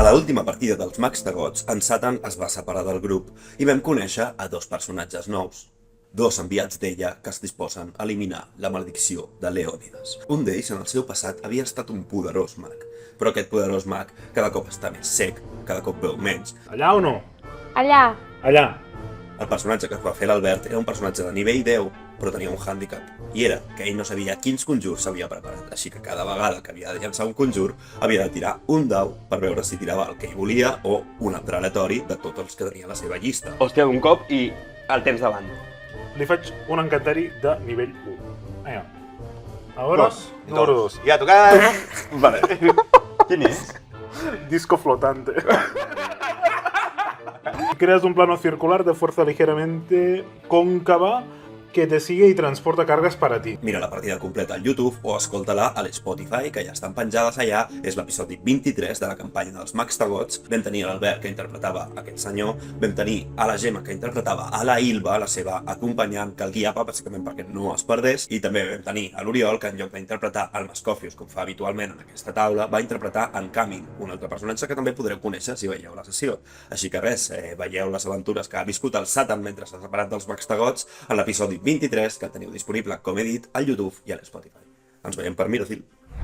A l'última partida dels Mags de Gots, en Satan es va separar del grup i vam conèixer a dos personatges nous. Dos enviats d'ella que es disposen a eliminar la maledicció de Leònides. Un d'ells, en el seu passat, havia estat un poderós mag, però aquest poderós mag cada cop està més sec, cada cop veu menys. Allà o no? Allà. Allà. El personatge que es va fer l'Albert era un personatge de nivell 10, però tenia un hàndicap, i era que ell no sabia quins conjurs s'havia preparat, així que cada vegada que havia de llançar un conjur havia de tirar un dau per veure si tirava el que ell volia o un altre aleatori de tots els que tenia a la seva llista. Hòstia, d'un cop i el temps davant. Li faig un encanteri de nivell 1. Vinga. A veure, número 2. Ja ha tocat! Vale. Quin és? Disco flotante. Creas un plano circular de fuerza ligeramente cóncava que te sigue y transporta cargas para ti. Mira la partida completa al YouTube o escolta-la a l'Spotify, que ja estan penjades allà. És l'episodi 23 de la campanya dels Mags de Gots. Vam tenir l'Albert, que interpretava aquest senyor. Vam tenir a la Gemma, que interpretava a la Ilva, la seva acompanyant, que el guiava, bàsicament perquè no es perdés. I també vam tenir a l'Oriol, que en lloc d'interpretar el Mascofius, com fa habitualment en aquesta taula, va interpretar en Camin, un altre personatge que també podreu conèixer si veieu la sessió. Així que res, veieu les aventures que ha viscut el Satan mentre s'ha separat dels Mags de Gots en l'episodi 23, que el teniu disponible, com he dit, al YouTube i a l'Spotify. Ens veiem per Mirofil.